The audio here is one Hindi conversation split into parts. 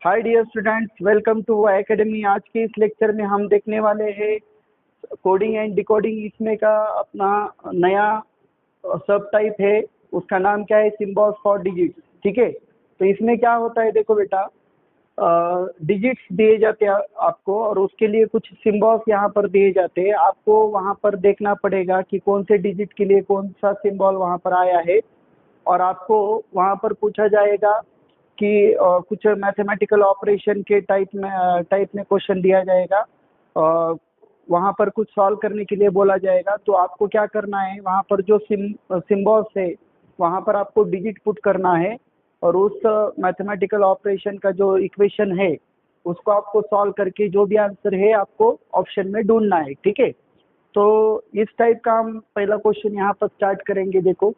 Hi dear students, welcome to academy. आज के इस लेक्चर में हम देखने वाले हैं कोडिंग एंड डिकोडिंग। इसमें का अपना नया सब टाइप है, उसका नाम क्या है? Symbols for digits. ठीक है, तो इसमें क्या होता है, देखो बेटा, डिजिट्स दिए जाते हैं आपको और उसके लिए कुछ सिंबल्स यहाँ पर दिए जाते हैं। आपको वहाँ पर देखना पड़ेगा कि कौन से डिजिट के लिए कौन सा सिंबल वहाँ पर आया है, और आपको वहाँ पर पूछा जाएगा कि कुछ मैथमेटिकल ऑपरेशन के टाइप में क्वेश्चन दिया जाएगा। वहाँ पर कुछ सॉल्व करने के लिए बोला जाएगा। तो आपको क्या करना है, वहाँ पर जो सिंबल्स है वहाँ पर आपको डिजिट पुट करना है, और उस मैथमेटिकल ऑपरेशन का जो इक्वेशन है उसको आपको सॉल्व करके जो भी आंसर है आपको ऑप्शन में ढूंढना है। ठीक है, तो इस टाइप का हम पहला क्वेश्चन यहाँ पर स्टार्ट करेंगे। देखो,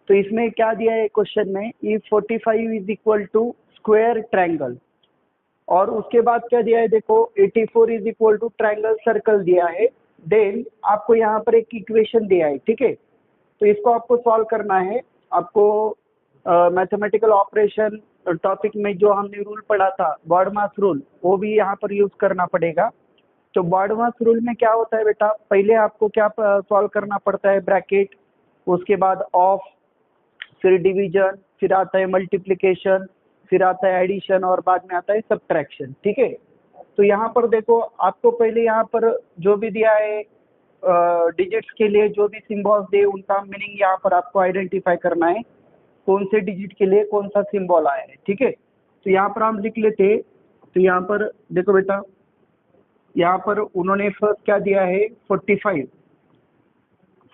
तो इसमें क्या दिया है क्वेश्चन में, if 45 is equal to square triangle, और उसके बाद क्या दिया है, देखो 84 is equal to triangle circle दिया है। देन आपको यहाँ पर एक इक्वेशन दिया है। ठीक है, तो इसको आपको सॉल्व करना है। आपको मैथमेटिकल ऑपरेशन टॉपिक में जो हमने रूल पढ़ा था, बॉडमास रूल, वो भी यहाँ पर यूज करना पड़ेगा। तो बॉडमास रूल में क्या होता है बेटा, पहले आपको क्या सॉल्व करना पड़ता है, ब्रैकेट, उसके बाद ऑफ, फिर डिवीजन, फिर आता है मल्टीप्लिकेशन, फिर आता है एडिशन, और बाद में आता है सब्ट्रैक्शन। ठीक है, तो यहाँ पर देखो, आपको पहले यहाँ पर जो भी दिया है डिजिट्स के लिए जो भी सिंबल्स दे उनका मीनिंग यहाँ पर आपको आइडेंटिफाई करना है, कौन से डिजिट के लिए कौन सा सिंबल आया है। ठीक है, तो यहाँ पर हम लिख लेते हैं। तो यहाँ पर देखो बेटा, यहाँ पर उन्होंने फर्स्ट क्या दिया है, 45।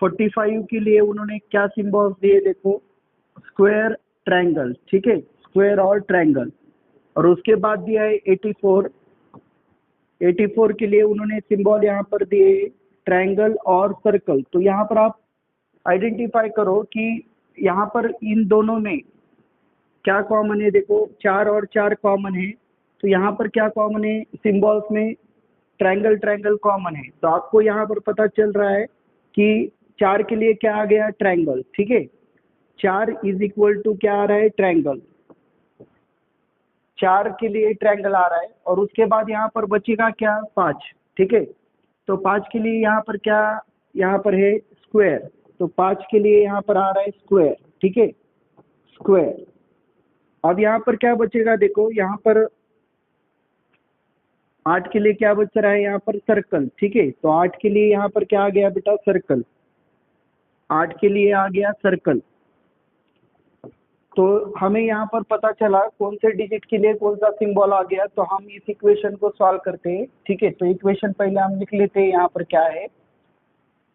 45 के लिए उन्होंने क्या सिंबल्स दिए, देखो स्क्वायर, ट्रायंगल। ठीक है, स्क्वायर और ट्रायंगल। और उसके बाद दिया है 84। 84 के लिए उन्होंने सिंबल यहाँ पर दिए ट्रायंगल और सर्कल। तो यहाँ पर आप आइडेंटिफाई करो कि यहाँ पर इन दोनों में क्या कॉमन है। देखो 4 और 4 कॉमन है, तो यहाँ पर क्या कॉमन है, सिंबल्स में ट्रायंगल ट्रायंगल कॉमन है। तो आपको यहाँ पर पता चल रहा है कि 4 के लिए क्या आ गया, ट्रायंगल। ठीक है, 4 इज इक्वल टू क्या आ रहा है, ट्रायंगल। 4 के लिए ट्रायंगल आ रहा है, और उसके बाद यहाँ पर बचेगा क्या, 5। ठीक है, तो 5 के लिए यहाँ पर क्या, यहाँ पर है स्क्वायर। तो 5 के लिए यहाँ पर आ रहा है स्क्वायर। ठीक है, स्क्वायर। अब यहाँ पर क्या बचेगा, देखो यहाँ पर 8 के लिए क्या बच रहा है, यहाँ पर सर्कल। ठीक है, तो 8 के लिए यहाँ पर क्या आ गया बेटा, सर्कल। 8 के लिए आ गया सर्कल। तो हमें यहाँ पर पता चला कौन से डिजिट के लिए कौन सा सिंबल आ गया। तो हम इस इक्वेशन को सॉल्व करते हैं। ठीक है, तो इक्वेशन पहले हम लिख लेते हैं यहाँ पर क्या है।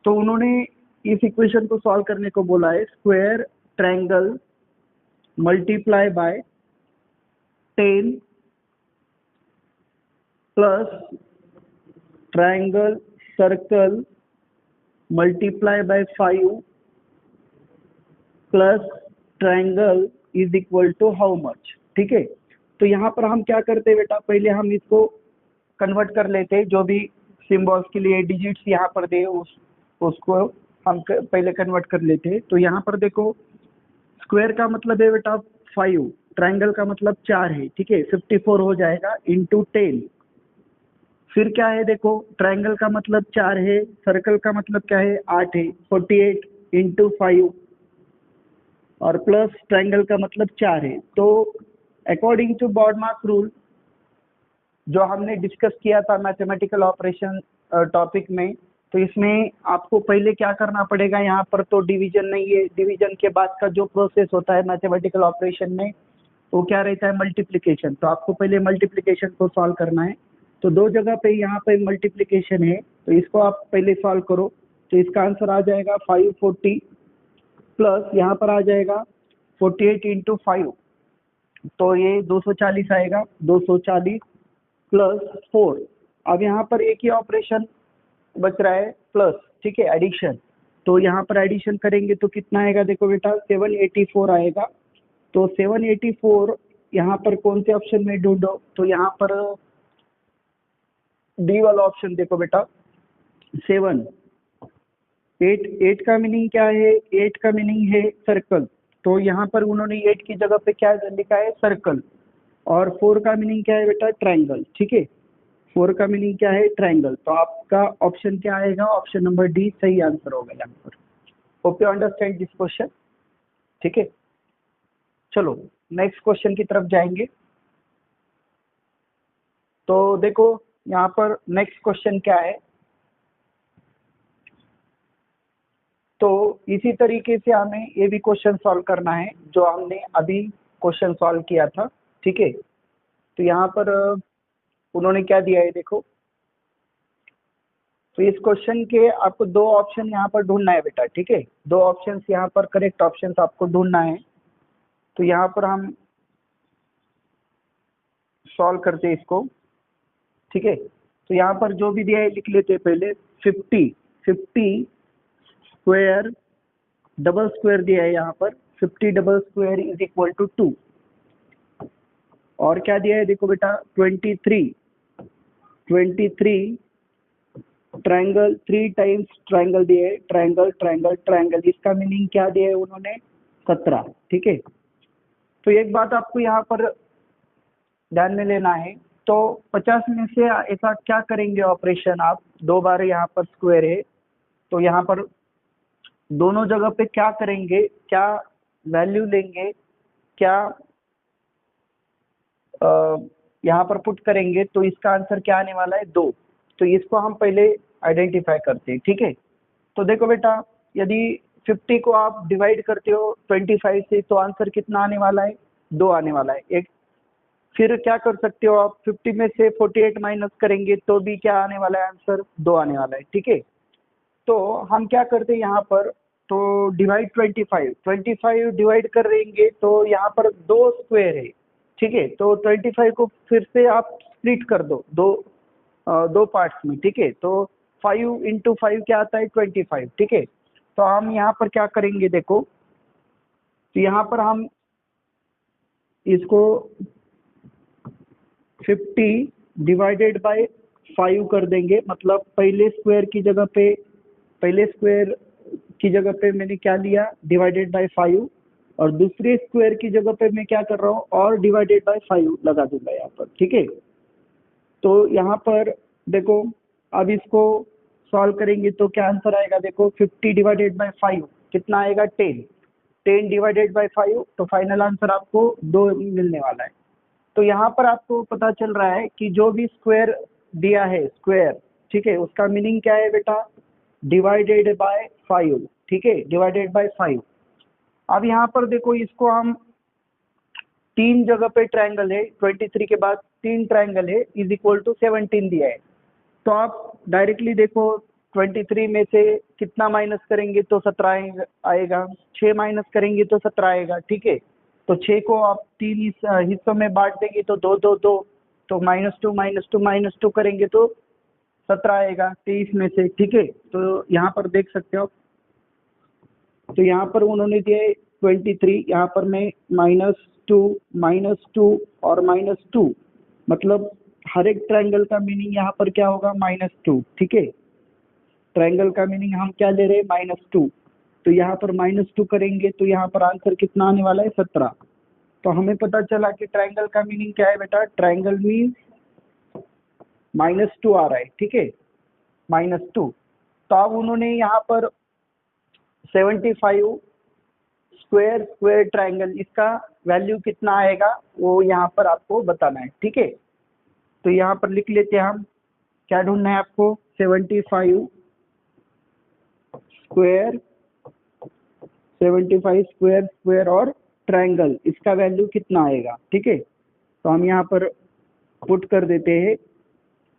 तो उन्होंने इस इक्वेशन को सॉल्व करने को बोला है, square triangle multiply by 10 plus triangle circle multiply by 5 plus triangle is equal to how much. ठीक है, तो यहाँ पर हम क्या करते हैं बेटा, पहले हम इसको कन्वर्ट कर लेते हैं। जो भी सिंबल्स के लिए डिजिट्स यहाँ पर दे उसको हम पहले कन्वर्ट कर लेते हैं। तो यहाँ पर देखो, स्क्वायर का मतलब है बेटा 5, ट्रायंगल का मतलब 4 है। ठीक है, 54 हो जाएगा इंटू 10। फिर क्या है, देखो ट्रायंगल का मतलब 4 है, सर्कल का मतलब क्या है, 8 है, 48 इंटू 5, और प्लस ट्रायंगल का मतलब 4 है। तो अकॉर्डिंग टू बॉडमास रूल जो हमने डिस्कस किया था मैथमेटिकल ऑपरेशन टॉपिक में, तो इसमें आपको पहले क्या करना पड़ेगा, यहाँ पर तो डिवीजन नहीं है। डिवीजन के बाद का जो प्रोसेस होता है मैथमेटिकल ऑपरेशन में वो क्या रहता है, मल्टीप्लिकेशन। तो आपको पहले मल्टीप्लिकेशन को सॉल्व करना है। तो दो जगह पे यहाँ पे मल्टीप्लिकेशन है, तो इसको आप पहले सॉल्व करो। तो इसका आंसर आ जाएगा 540 प्लस यहाँ पर आ जाएगा 48 इंटू 5, तो ये 240 आएगा। 240 प्लस 4। अब यहाँ पर एक ही ऑपरेशन बच रहा है, प्लस। ठीक है, एडिशन। तो यहाँ पर एडिशन करेंगे तो कितना आएगा, देखो बेटा 784 आएगा। तो 784 यहाँ पर कौन से ऑप्शन में ढूंढो, तो यहाँ पर डी वाला ऑप्शन देखो बेटा, 7। 8 का मीनिंग क्या है, 8 का मीनिंग है सर्कल। तो यहाँ पर उन्होंने 8 की जगह पे क्या लिखा है, सर्कल। और 4 का मीनिंग क्या है बेटा? ट्रायंगल। ठीक है, 4 का मीनिंग क्या है? ट्रायंगल। तो आपका ऑप्शन क्या आएगा? ऑप्शन नंबर डी सही आंसर होगा यहाँ पर। Hope you understand this question. ठीक है, चलो नेक्स्ट क्वेश्चन की तरफ जाएंगे। तो देखो यहाँ पर नेक्स्ट क्वेश्चन क्या है। तो इसी तरीके से हमें ये भी क्वेश्चन सॉल्व करना है जो हमने अभी क्वेश्चन सॉल्व किया था। ठीक है, तो यहाँ पर उन्होंने क्या दिया है देखो। तो इस क्वेश्चन के आपको दो ऑप्शन यहाँ पर ढूंढना है बेटा। ठीक है, दो ऑप्शन यहाँ पर करेक्ट ऑप्शन आपको ढूंढना है। तो यहाँ पर हम सॉल्व करते हैं इसको। ठीक है, तो यहाँ पर जो भी दिया है लिख लेते हैं पहले। 50 स्क्वायर डबल स्क्वायर दिया है यहाँ पर। 50 double square is equal to 2। और क्या दिया है देखो बेटा, 23 ट्रायंगल 3 टाइम्स ट्रायंगल दिया है। ट्रायंगल ट्रायंगल ट्रायंगल, इसका मीनिंग क्या दिया है उन्होंने? 17। ठीक है, तो एक बात आपको यहाँ पर ध्यान में लेना है। तो 50 में से ऐसा क्या करेंगे ऑपरेशन आप? दो बार यहाँ पर स्क्वायर है, तो यहाँ पर दोनों जगह पे क्या करेंगे, क्या वैल्यू लेंगे, क्या यहाँ पर पुट करेंगे? तो इसका आंसर क्या आने वाला है? 2। तो इसको हम पहले आइडेंटिफाई करते हैं। ठीक है, तो देखो बेटा, यदि 50 को आप डिवाइड करते हो 25 से तो आंसर कितना आने वाला है? 2 आने वाला है। एक फिर क्या कर सकते हो आप, 50 में से 48 माइनस करेंगे तो भी क्या आने वाला है? आंसर 2 आने वाला है। ठीक है, तो हम क्या करते हैं यहाँ पर, तो डिवाइड 25 डिवाइड कर देंगे तो यहाँ पर 2 स्क्वायर है। ठीक है, तो 25 को फिर से आप स्प्लिट कर दो दो पार्ट्स में। ठीक है, तो 5 इंटू 5 क्या आता है? 25। ठीक है, तो हम यहाँ पर क्या करेंगे देखो, तो यहाँ पर हम इसको 50 डिवाइडेड बाय 5 कर देंगे। मतलब पहले स्क्वायर की जगह पे मैंने क्या लिया? Divided by 5। और दूसरे स्क्वायर की जगह पे मैं क्या कर रहा हूँ? और डिवाइडेड बाय 5 लगा दूंगा यहाँ पर। ठीक है, तो यहाँ पर देखो, अब इसको सॉल्व करेंगे तो क्या आंसर आएगा देखो। 50 डिवाइडेड बाय 5 कितना आएगा? 10 डिवाइडेड बाय 5, तो फाइनल आंसर आपको 2 मिलने वाला है। तो यहाँ पर आपको पता चल रहा है कि जो भी स्क्वायर दिया है स्क्वायर, ठीक है, उसका मीनिंग क्या है बेटा? Divided by 5। ठीक है, डिवाइडेड बाय 5। अब यहाँ पर देखो, इसको हम 3 जगह पे ट्रायंगल है, 23 के बाद 3 ट्रायंगल है, इज इक्वल टू 17 दिया है। तो आप डायरेक्टली देखो, 23 में से कितना माइनस करेंगे तो 17 आएगा। 6 माइनस करेंगे तो 17 आएगा। ठीक है, तो 6 को आप 3 हिस्सों में बांट देंगे तो 2 2 2, तो -2 करेंगे तो 17 आएगा 23 में से। ठीक है, तो यहाँ पर देख सकते हो। तो यहाँ पर उन्होंने दिए 23, यहाँ पर मैं -2 और -2, मतलब हर एक ट्रायंगल का मीनिंग यहाँ पर क्या होगा? -2। ठीक है, ट्रायंगल का मीनिंग हम क्या ले रहे हैं? -2। तो यहाँ पर -2 करेंगे तो यहाँ पर आंसर कितना आने वाला है? 17। तो हमें पता चला कि ट्रायंगल का मीनिंग क्या है बेटा? ट्रायंगल मीन -2 आ रहा है। ठीक है, -2। तो अब उन्होंने यहाँ पर 75 स्क्वायर ट्रायंगल, इसका वैल्यू कितना आएगा वो यहाँ पर आपको बताना है। ठीक है, तो यहाँ पर लिख लेते हैं हम। क्या ढूंढना है आपको? 75 स्क्वायर स्क्वायर और ट्रायंगल, इसका वैल्यू कितना आएगा? ठीक है, तो हम यहाँ पर पुट कर देते हैं।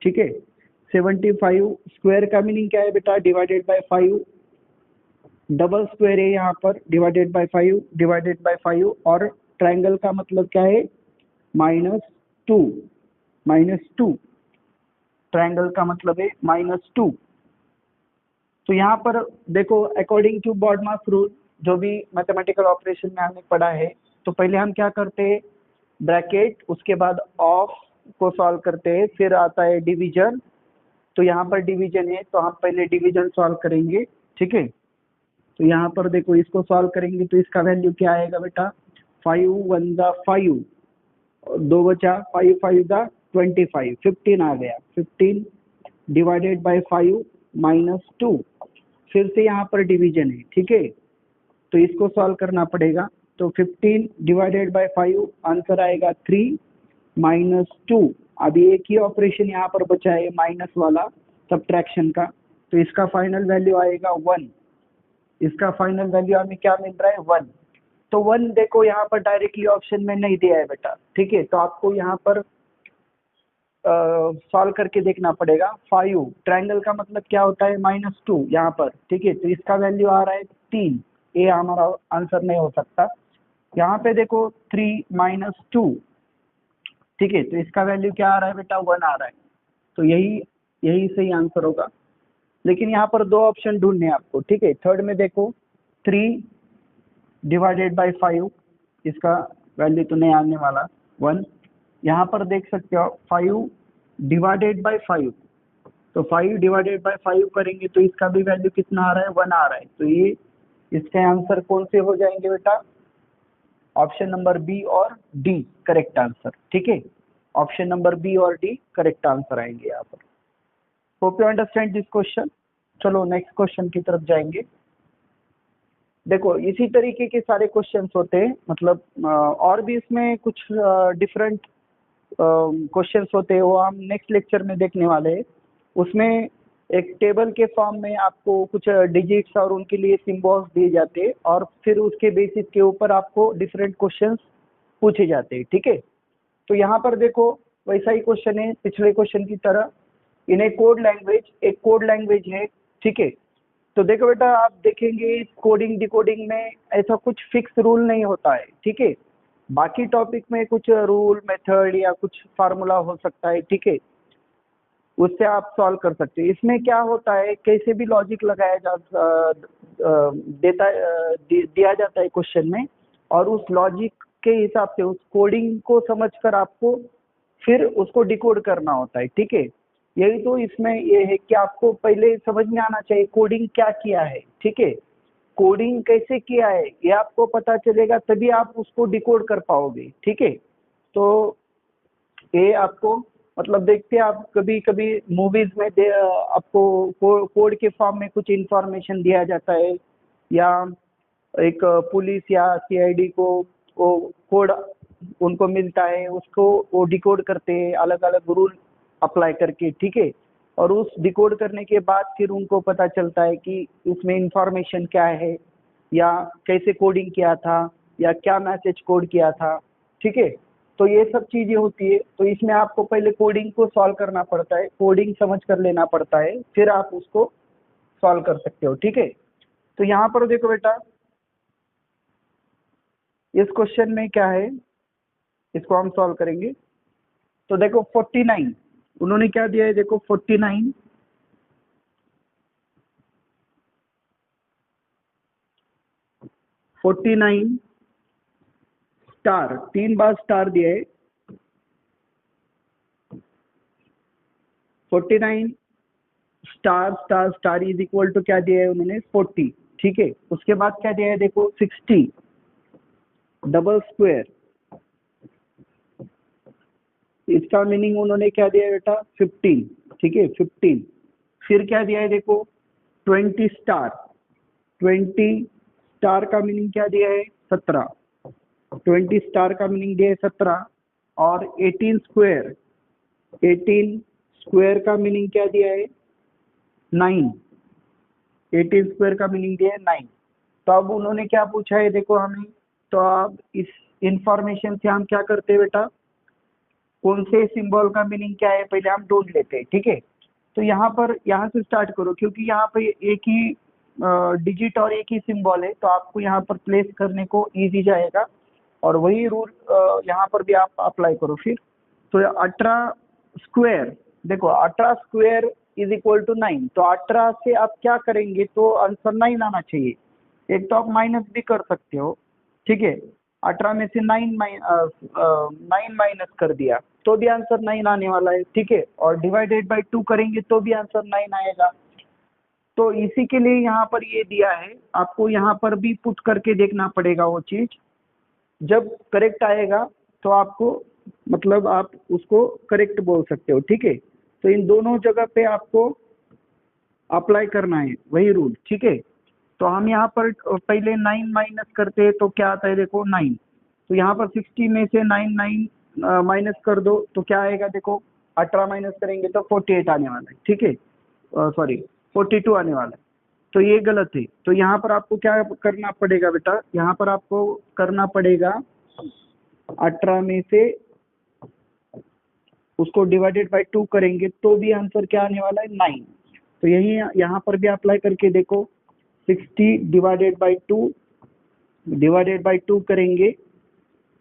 ठीक है, 75 स्क्वायर का मीनिंग क्या है बेटा? Divided by 5। डबल स्क्वायर है यहाँ पर, डिवाइडेड बाय 5 और ट्रायंगल का मतलब क्या है? -2। ट्रायंगल का मतलब है -2। तो यहाँ पर देखो, अकॉर्डिंग टू बॉडमास रूल, जो भी मैथमेटिकल ऑपरेशन में हमने पढ़ा है, तो पहले हम क्या करते हैं? ब्रैकेट, उसके बाद ऑफ को सॉल्व करते हैं, फिर आता है डिवीजन। तो यहाँ पर डिवीजन है तो हम पहले डिवीजन सॉल्व करेंगे। ठीक है, तो यहाँ पर देखो, इसको सॉल्व करेंगे तो इसका वैल्यू क्या आएगा बेटा? 5 1 जा 5 दो बचा, 5 5 दा 25, 15 आ गया। 15 डिवाइडेड बाय 5 -2, फिर से यहाँ पर डिवीजन है, ठीक है, तो इसको सॉल्व करना पड़ेगा। तो 15 डिवाइडेड बाय 5 आंसर आएगा 3 -2। अभी एक ही ऑपरेशन यहाँ पर बचा है माइनस वाला सब्ट्रैक्शन का, तो इसका फाइनल वैल्यू आएगा 1। इसका फाइनल वैल्यू हमें क्या मिल रहा है, 1। तो 1 देखो यहाँ पर डायरेक्टली ऑप्शन में नहीं दिया है बेटा, ठीक है, तो आपको यहाँ पर सॉल्व करके देखना पड़ेगा। 5 ट्रायंगल का मतलब क्या होता है, -2 यहाँ पर, ठीक है, तो इसका वैल्यू आ रहा है 3। ये हमारा आंसर नहीं हो सकता। यहाँ पे देखो 3 -2, ठीक है, तो इसका वैल्यू क्या आ रहा है बेटा, 1 आ रहा है, तो यही यही सही आंसर होगा। लेकिन यहाँ पर दो ऑप्शन ढूंढने हैं आपको, ठीक है। थर्ड में देखो 3 डिवाइडेड बाय 5, इसका वैल्यू तो नहीं आने वाला, 1। यहाँ पर देख सकते हो 5 डिवाइडेड बाय 5, तो 5 डिवाइडेड बाय 5 करेंगे तो इसका भी वैल्यू कितना आ रहा है, 1 आ रहा है। तो ये इसके आंसर कौन से हो जाएंगे बेटा, ऑप्शन नंबर बी और डी करेक्ट आंसर, ठीक है, ऑप्शन नंबर बी और डी करेक्ट आंसर आएंगे यहाँ पर। Hope you understand this question. चलो नेक्स्ट क्वेश्चन की तरफ जाएंगे। देखो इसी तरीके के सारे क्वेश्चंस होते हैं, मतलब और भी इसमें कुछ डिफरेंट क्वेश्चंस होते हैं, वो हम नेक्स्ट लेक्चर में देखने वाले हैं। उसमें एक टेबल के फॉर्म में आपको कुछ डिजिट्स और उनके लिए सिंबल्स दिए जाते हैं, और फिर उसके बेसिस के ऊपर आपको डिफरेंट क्वेश्चंस पूछे जाते हैं, ठीक है। तो यहाँ पर देखो वैसा ही क्वेश्चन है पिछले क्वेश्चन की तरह, इन ए कोड लैंग्वेज, एक कोड लैंग्वेज है, ठीक है। तो देखो बेटा आप देखेंगे कोडिंग डिकोडिंग में ऐसा कुछ फिक्स रूल नहीं होता है, ठीक है। बाकी टॉपिक में कुछ रूल मेथड या कुछ फार्मूला हो सकता है, ठीक है, उससे आप सॉल्व कर सकते हैं। इसमें क्या होता है, कैसे भी लॉजिक लगाया दिया जाता है क्वेश्चन में, और उस लॉजिक के हिसाब से उस कोडिंग को समझकर आपको फिर उसको डिकोड करना होता है, ठीक है। यही तो इसमें ये है कि आपको पहले समझ में आना चाहिए कोडिंग क्या किया है, ठीक है, कोडिंग कैसे किया है ये आपको पता चलेगा, तभी आप उसको डिकोड कर पाओगे, ठीक है। तो ये आपको मतलब देखते हैं आप, कभी कभी मूवीज में आपको कोड के फॉर्म में कुछ इंफॉर्मेशन दिया जाता है, या एक पुलिस या सीआईडी को वो कोड उनको मिलता है, उसको वो डिकोड करते हैं अलग अलग रूल अप्लाई करके, ठीक है। और उस डिकोड करने के बाद फिर उनको पता चलता है कि उसमें इंफॉर्मेशन क्या है, या कैसे कोडिंग किया था, या क्या मैसेज कोड किया था, ठीक है। तो ये सब चीजें होती है, तो इसमें आपको पहले कोडिंग को सॉल्व करना पड़ता है, कोडिंग समझ कर लेना पड़ता है, फिर आप उसको सॉल्व कर सकते हो, ठीक है। तो यहाँ पर देखो बेटा इस क्वेश्चन में क्या है, इसको हम सॉल्व करेंगे। तो देखो 49 उन्होंने क्या दिया है, देखो 49 स्टार, 3 बार स्टार दिया है, 49 star star star is equal to क्या दिया है उन्होंने, 40, ठीक है। उसके बाद क्या दिया है देखो 60 डबल स्क्वायर, इसका मीनिंग उन्होंने क्या दिया है बेटा, 15, ठीक है, 15। फिर क्या दिया है देखो 20 स्टार, 20 स्टार का मीनिंग क्या दिया है, 17, 20 स्टार का मीनिंग दिया है 17। और 18 स्क्वायर, 18 स्क्वायर का मीनिंग क्या दिया है, 9, 18 स्क्वायर का मीनिंग दिया है 9। तो अब उन्होंने क्या पूछा है देखो हमें, तो अब इस इंफॉर्मेशन से हम क्या करते हैं बेटा, कौन से सिंबल का मीनिंग क्या है पहले हम ढूंढ लेते हैं, ठीक है। तो यहाँ पर यहाँ से स्टार्ट करो, क्योंकि यहाँ पे एक ही डिजिट और एक ही सिंबल है, तो आपको यहाँ पर प्लेस करने को इजी जाएगा, और वही रूल यहाँ पर भी आप अप्लाई करो फिर। तो 18 स्क्वायर, देखो 18 स्क्वायर इज इक्वल टू 9, तो 18 से आप क्या करेंगे तो आंसर 9 आना चाहिए। एक तो आप माइनस भी कर सकते हो, ठीक है, 18 में से 9 माइनस कर दिया तो भी आंसर 9 आने वाला है, ठीक है। और डिवाइडेड बाय 2 करेंगे तो भी आंसर 9 आएगा। तो इसी के लिए यहाँ पर ये दिया है, आपको यहाँ पर भी पुट करके देखना पड़ेगा वो चीज, जब करेक्ट आएगा तो आपको मतलब आप उसको करेक्ट बोल सकते हो, ठीक है। तो इन दोनों जगह पे आपको अप्लाई करना है वही रूल, ठीक है। तो हम यहाँ पर पहले 9 माइनस करते हैं तो क्या आता है, देखो 9। तो यहाँ पर 60 में से 9 माइनस कर दो तो क्या आएगा, देखो 18 माइनस करेंगे तो 48 आने वाला है, ठीक है। सॉरी 42 आने वाला है। तो ये गलत है। तो यहाँ पर आपको क्या करना पड़ेगा बेटा, यहाँ पर आपको करना पड़ेगा 18 में से उसको डिवाइडेड बाय 2 करेंगे तो भी आंसर क्या आने वाला है, 9। तो यही यहाँ पर भी अप्लाई करके देखो, 60 डिवाइडेड बाय 2 करेंगे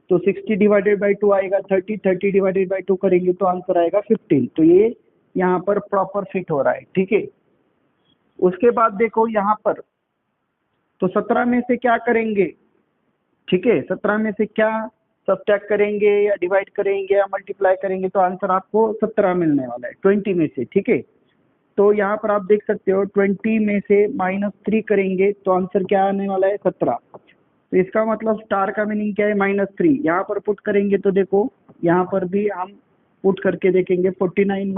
तो 60 डिवाइडेड बाय 2 आएगा 30, 30 डिवाइडेड बाय 2 करेंगे तो आंसर आएगा 15। तो ये यहाँ पर प्रॉपर फिट हो रहा है, ठीक है। उसके बाद देखो यहाँ पर, तो 17 में से क्या करेंगे, ठीक है, 17 में से क्या सब्ट्रैक्ट करेंगे या डिवाइड करेंगे या मल्टीप्लाई करेंगे तो आंसर आपको 17 मिलने वाला है 20 में से, ठीक है। तो यहाँ पर आप देख सकते हो 20 में से -3 करेंगे तो आंसर क्या आने वाला है, 17। तो इसका मतलब स्टार का मीनिंग क्या है, -3। यहाँ पर पुट करेंगे तो देखो यहाँ पर भी हम पुट करके देखेंगे, 49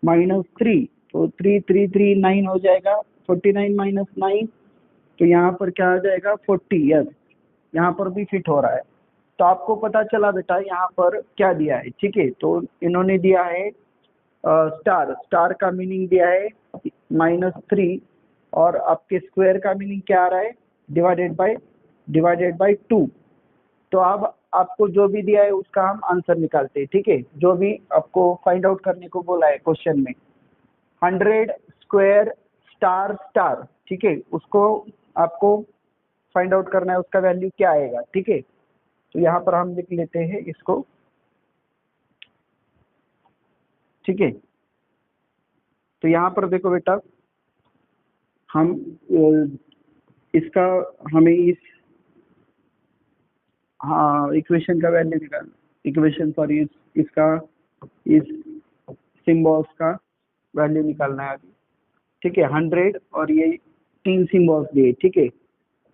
-3 तो 3 3 3 9 हो जाएगा, 49 - 9 तो यहाँ पर क्या आ जाएगा 40। यस, यहाँ पर भी फिट हो रहा है। तो आपको पता चला बेटा यहाँ पर क्या दिया है, ठीक है। तो इन्होंने दिया है स्टार का मीनिंग दिया है -3 और आपके स्क्वायर का मीनिंग क्या आ रहा है, डिवाइडेड बाय 2। तो अब आपको जो भी दिया है उसका हम आंसर निकालते हैं, ठीक है। जो भी आपको फाइंड आउट करने को बोला है क्वेश्चन में, 100 स्क्वायर स्टार, ठीक है, उसको आपको फाइंड आउट करना है, उसका वैल्यू क्या आएगा, ठीक है। तो यहाँ पर हम लिख लेते हैं इसको, ठीक है। तो यहाँ पर देखो बेटा, हम इसका हमें इस हाँ इक्वेशन का वैल्यू निकालना, इक्वेशन सॉरी इसका इस सिम्बॉल्स का वैल्यू निकालना है अभी, ठीक है। 100 और ये 3 सिम्बॉल्स दिए, ठीक है,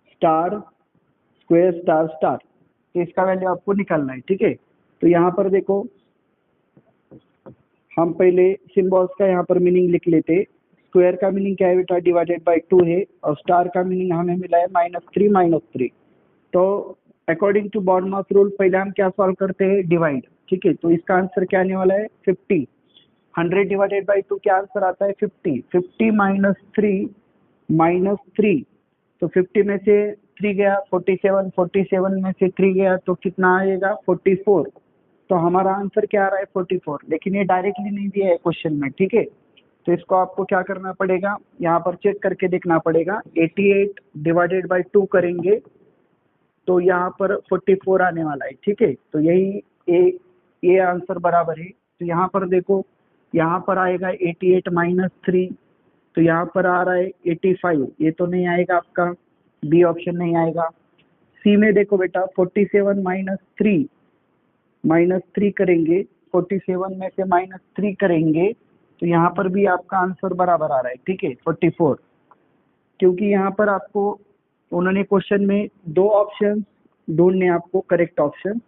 स्टार स्क्वायर स्टार, तो इसका वैल्यू आपको निकालना है, ठीक है। तो यहाँ पर देखो हम पहले सिम्बॉल्स का यहाँ पर मीनिंग लिख लेते। स्क्वायर का मीनिंग क्या है बेटा, डिवाइडेड बाय 2 है, और स्टार का मीनिंग हमें मिला है -3। तो अकॉर्डिंग टू बॉर्नमॉस रूल पहले हम क्या सॉल्व करते हैं, डिवाइड, ठीक है। तो इसका आंसर क्या आने वाला है, 50। 100 डिवाइडेड बाय 2 क्या आंसर आता है, 50। 50 -3 तो 50 में से 3 गया 47, 47 में से 3 गया तो कितना आएगा, 44। तो हमारा आंसर क्या आ रहा है, 44। लेकिन ये डायरेक्टली नहीं दिया है क्वेश्चन में, ठीक है। तो इसको आपको क्या करना पड़ेगा, यहाँ पर चेक करके देखना पड़ेगा। 88 डिवाइडेड बाय 2 करेंगे तो यहाँ पर 44 आने वाला है, ठीक है। तो यही ये आंसर बराबर है। तो यहाँ पर देखो, यहाँ पर आएगा 88 -3, तो यहाँ पर आ रहा है 85, ये तो नहीं आएगा, आपका बी ऑप्शन नहीं आएगा। सी में देखो बेटा, 47 -3 करेंगे, 47 में से -3 करेंगे तो यहाँ पर भी आपका आंसर बराबर आ रहा है, ठीक है, 44। क्योंकि यहाँ पर आपको उन्होंने क्वेश्चन में 2 ऑप्शन ढूंढने, आपको करेक्ट ऑप्शन,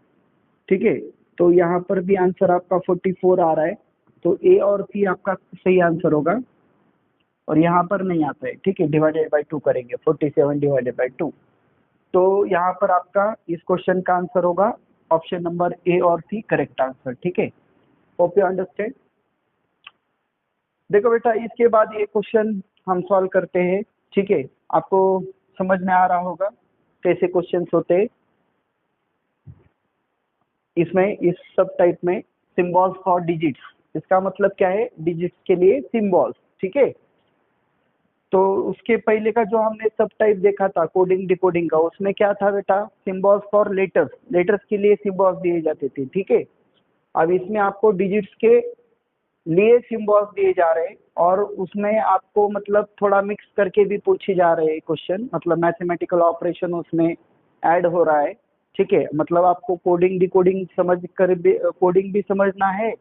ठीक है। तो यहाँ पर भी आंसर आपका 44 आ रहा है। तो ए और सी आपका सही आंसर होगा, और यहाँ पर नहीं आता है, ठीक है। डिवाइडेड बाय 2 करेंगे, 47 डिवाइडेड बाय 2। तो यहाँ पर आपका इस क्वेश्चन का आंसर होगा ऑप्शन नंबर ए और सी करेक्ट आंसर, ठीक है। Hope you understand. देखो बेटा, इसके बाद ये क्वेश्चन हम सॉल्व करते हैं, ठीक है। आपको समझ में आ रहा होगा कैसे क्वेश्चंस होते हैं। इसमें इस सब टाइप में सिंबल्स फॉर डिजिट्स, इसका मतलब क्या है, डिजिट्स के लिए सिंबल्स, ठीक है। तो उसके पहले का जो हमने सब टाइप देखा था कोडिंग डिकोडिंग का, उसमें क्या था बेटा, सिंबल्स फॉर लेटर्स के लिए सिंबल्स दिए जाते थे, ठीक है। अब इसमें आपको डिजिट्स के लिए सिंबल्स दिए जा रहे हैं, और उसमें आपको मतलब थोड़ा मिक्स करके भी पूछे जा रहे हैं क्वेश्चन, मतलब मैथमेटिकल ऑपरेशन उसमें ऐड हो रहा है, ठीक है। मतलब आपको कोडिंग डिकोडिंग समझ कर भी, कोडिंग भी समझना है,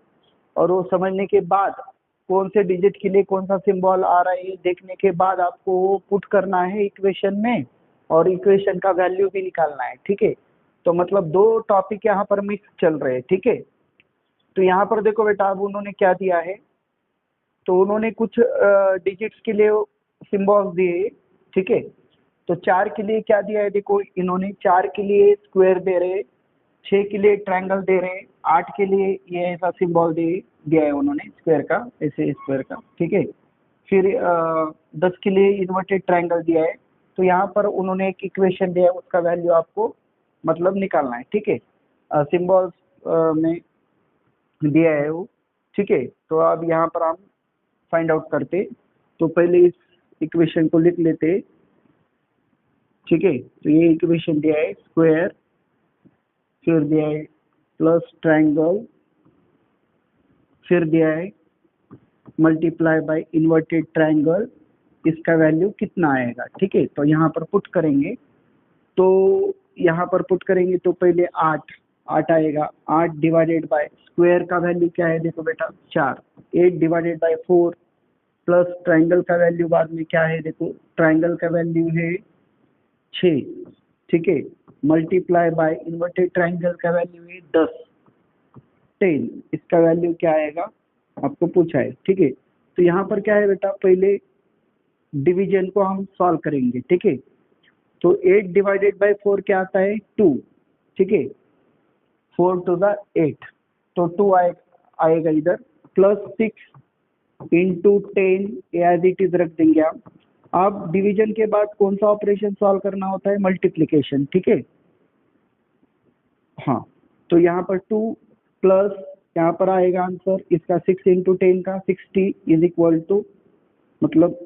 और वो समझने के बाद कौन से डिजिट के लिए कौन सा सिंबल आ रहा है ये देखने के बाद आपको वो पुट करना है इक्वेशन में, और इक्वेशन का वैल्यू भी निकालना है, ठीक है। तो मतलब दो टॉपिक यहाँ पर मिक्स चल रहे हैं, ठीक है। तो यहाँ पर देखो बेटा, अब उन्होंने क्या दिया है, तो उन्होंने कुछ डिजिट्स के लिए सिंबल्स दिए, ठीक है। तो 4 के लिए क्या दिया है, देखो इन्होंने 4 के लिए स्क्वायर दे रहे, 6 के लिए ट्रायंगल दे रहे, 8 के लिए ये ऐसा सिंबल दे दिया है उन्होंने स्क्वायर का, ऐसे स्क्वायर का, ठीक है। फिर 10 के लिए इन्वर्टेड ट्रायंगल दिया है। तो यहाँ पर उन्होंने एक इक्वेशन दिया है, उसका वैल्यू आपको मतलब निकालना है, ठीक है। सिंबल्स में दिया है वो, ठीक है। तो अब यहाँ पर हम फाइंड आउट करते, तो पहले इस इक्वेशन को लिख लेते, ठीक है। तो ये इक्वेशन दिया है स्क्वायर, फिर दिया है प्लस ट्रायंगल, फिर दिया है मल्टीप्लाई बाय इन्वर्टेड ट्रायंगल, इसका वैल्यू कितना आएगा, ठीक है। तो यहाँ पर पुट करेंगे, तो यहाँ पर पुट करेंगे तो पहले 8 आएगा, 8 डिवाइडेड बाय स्क्वायर का वैल्यू क्या है, देखो बेटा 4, 8 डिवाइडेड बाय 4 प्लस ट्रायंगल का वैल्यू बाद में क्या है, देखो ट्रायंगल का वैल्यू है 6, ठीक है। मल्टीप्लाई बाय इन्वर्टेड ट्रायंगल का वैल्यू है 10, 10, इसका वैल्यू क्या आएगा आपको पूछा है, ठीक है। तो यहाँ पर क्या है बेटा, पहले डिवीजन को हम सॉल्व करेंगे, ठीक है। तो 8 डिवाइडेड बाय 4 क्या आता है, 2, ठीक है। 4 टू द 8, तो 2 आएगा इधर, plus 6 into 10 as it is रख देंगे आप। अब डिवीजन के बाद कौन सा ऑपरेशन सॉल्व करना होता है, मल्टीप्लिकेशन, ठीक है। हाँ, तो यहाँ पर 2 प्लस यहाँ पर आएगा आंसर इसका 6 इंटू 10 का 60 इज इक्वल टू, मतलब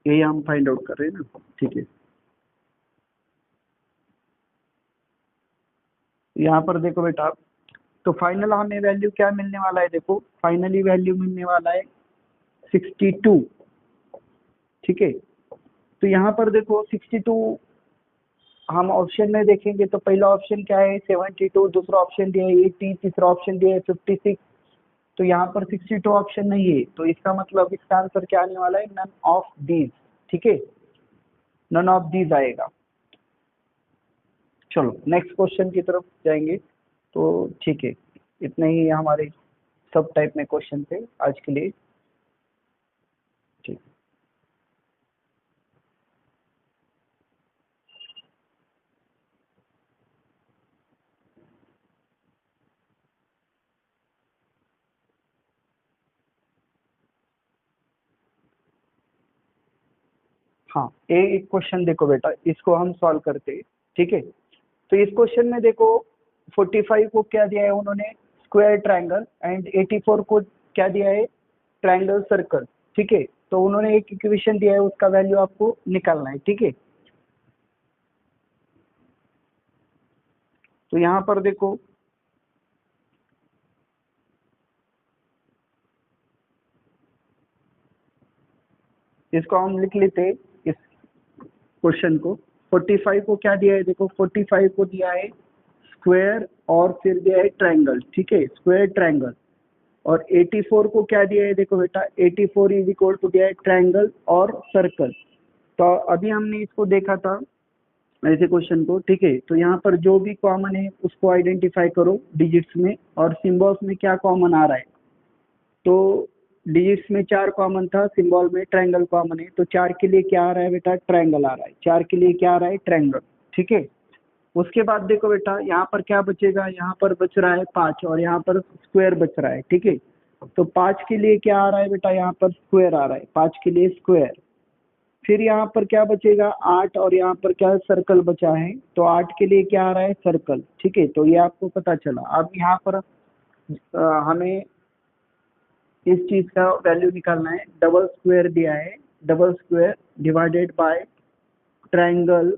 यही हम फाइंड आउट कर रहे हैं ना, ठीक है। यहाँ पर देखो बेटा, तो फाइनल हमें वैल्यू क्या मिलने वाला है, देखो फाइनली वैल्यू मिलने वाला है 62, ठीक है। तो यहाँ पर देखो 62 हम ऑप्शन में देखेंगे तो पहला ऑप्शन क्या है 72, दूसरा ऑप्शन दिया है 80, तीसरा ऑप्शन दिया है 56, तो यहाँ पर 62 ऑप्शन नहीं है। तो इसका मतलब इसका आंसर क्या आने वाला है, नन ऑफ दीज, ठीक है, नन ऑफ दीज आएगा। चलो नेक्स्ट क्वेश्चन की तरफ जाएंगे, तो ठीक है, इतने ही हमारे सब टाइप में क्वेश्चन थे आज के लिए, ठीक। हाँ, एक क्वेश्चन देखो बेटा, इसको हम सॉल्व करते हैं, ठीक है। तो इस क्वेश्चन में देखो 45 को क्या दिया है उन्होंने, स्क्वायर ट्रायंगल, एंड 84 को क्या दिया है, ट्रायंगल सर्कल, ठीक है। तो उन्होंने एक इक्वेशन दिया है, उसका वैल्यू आपको निकालना है, ठीक है। तो यहाँ पर देखो इसको हम लिख लेते हैं, इस क्वेश्चन को। 45 को क्या दिया है, देखो 45 को दिया है स्क्वायर और फिर दिया है ट्रायंगल, ठीक है, स्क्वायर ट्रायंगल। और 84 को क्या दिया है, देखो बेटा 84 इज इक्वल टू दिया है ट्रायंगल और सर्कल। तो अभी हमने इसको देखा था ऐसे क्वेश्चन को, ठीक है। तो यहाँ पर जो भी कॉमन है उसको आइडेंटिफाई करो डिजिट्स में, और सिंबल्स में क्या कॉमन आ रहा है। तो डिजिट्स में 4 कॉमन था, सिंबल में ट्रायंगल कॉमन है, तो 4 के लिए क्या आ रहा है बेटा, ट्रायंगल आ रहा है, 4 के लिए क्या आ रहा है, ट्रायंगल, ठीक है। उसके बाद देखो बेटा यहाँ पर क्या बचेगा, यहाँ पर बच रहा है 5 और यहाँ पर स्क्वायर बच रहा है, ठीक है। तो 5 के लिए क्या आ रहा है बेटा, यहाँ पर स्क्वायर आ रहा है, 5 के लिए स्क्वायर। फिर यहाँ पर क्या बचेगा 8, और यहाँ पर क्या सर्कल बचा है, तो 8 के लिए क्या आ रहा है, सर्कल, ठीक है। तो ये आपको पता चला। अब यहाँ पर हमें इस चीज का वैल्यू निकालना है, डबल स्क्वायर दिया है, double square divided by triangle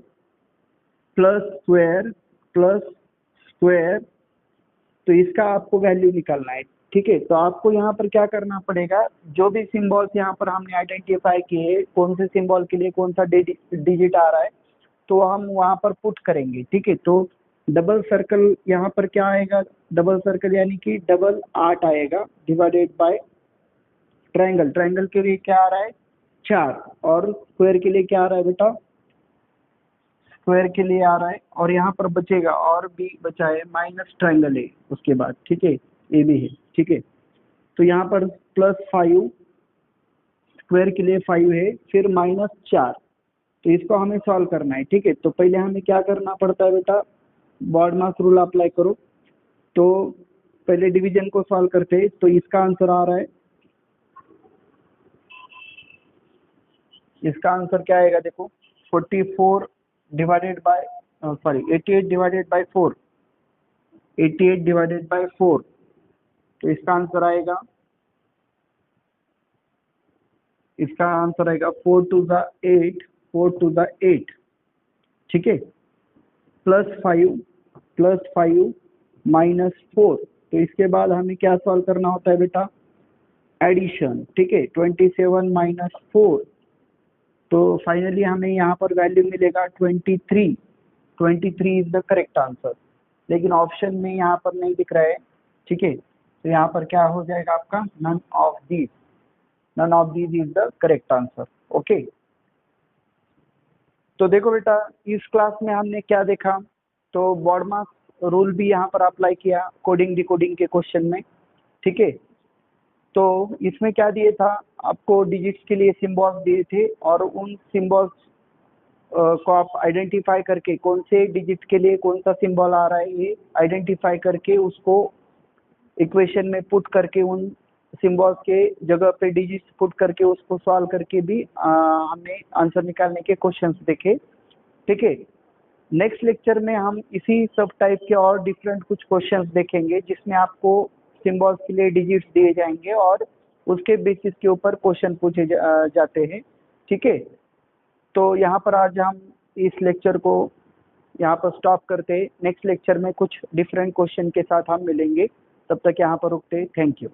plus square plus square, तो इसका आपको वैल्यू निकालना है, ठीक है। तो आपको यहाँ पर क्या करना पड़ेगा, जो भी सिंबल्स यहाँ पर हमने आइडेंटिफाई किए, कौन से सिंबल के लिए कौन सा डिजिट आ रहा है, तो हम वहाँ पर पुट करेंगे, ठीक है। तो डबल सर्कल यहाँ पर क्या आएगा, डबल सर्कल यानी कि डबल 8 आएगा डिवाइडेड बाय ट्रायंगल, ट्रायंगल के लिए क्या आ रहा है 4, और स्क्वायर के लिए क्या आ रहा है बेटा स्क्वायर के लिए आ रहा है, और यहाँ पर बचेगा और भी बचा है माइनस ट्रायंगल है उसके बाद, ठीक है, ये भी है, ठीक है। तो यहाँ पर +5 स्क्वायर के लिए 5 है, फिर -4, तो इसको हमें सॉल्व करना है, ठीक है। तो पहले हमें क्या करना पड़ता है बेटा, बॉडमास रूल अप्लाई करो। तो पहले डिवीजन को सॉल्व करते हैं, तो इसका आंसर आ रहा है, इसका आंसर क्या आएगा देखो, 44 divided by 88 divided by 4, 88 divided by 4, तो इसका आंसर आएगा, इसका आंसर आएगा 4 टू द 8, 4 टू द 8, ठीक है, +5 -4। तो इसके बाद हमें क्या सॉल्व करना होता है बेटा, एडिशन, ठीक है, 27 - 4, तो फाइनली हमें यहाँ पर वैल्यू मिलेगा 23, 23 इज द करेक्ट आंसर, लेकिन ऑप्शन में यहाँ पर नहीं दिख रहा है, ठीक है। तो यहाँ पर क्या हो जाएगा आपका, none of these, none of these is the correct answer, okay. तो देखो बेटा, इस क्लास में हमने क्या देखा, तो बॉडमास रूल भी यहाँ पर अप्लाई किया कोडिंग डिकोडिंग के क्वेश्चन में, ठीक है। तो इसमें क्या दिए था आपको, डिजिट्स के लिए सिंबल्स दिए थे, और उन सिंबल्स को आप आइडेंटिफाई करके कौन से डिजिट के लिए कौन सा सिंबल आ रहा है ये आइडेंटिफाई करके उसको इक्वेशन में पुट करके उन सिंबल्स के जगह पे डिजिट्स पुट करके उसको सॉल्व करके भी हमने आंसर निकालने के क्वेश्चंस देखे, ठीक है। नेक्स्ट लेक्चर में हम इसी सब टाइप के और डिफरेंट कुछ क्वेश्चंस देखेंगे, जिसमें आपको सिंबल्स के लिए डिजिट्स दिए जाएंगे और उसके बेसिस के ऊपर क्वेश्चन पूछे जाते हैं, ठीक है। तो यहाँ पर आज हम इस लेक्चर को यहाँ पर स्टॉप करते हैं, नेक्स्ट लेक्चर में कुछ डिफरेंट क्वेश्चन के साथ हम मिलेंगे, तब तक यहाँ पर रुकते हैं, थैंक यू।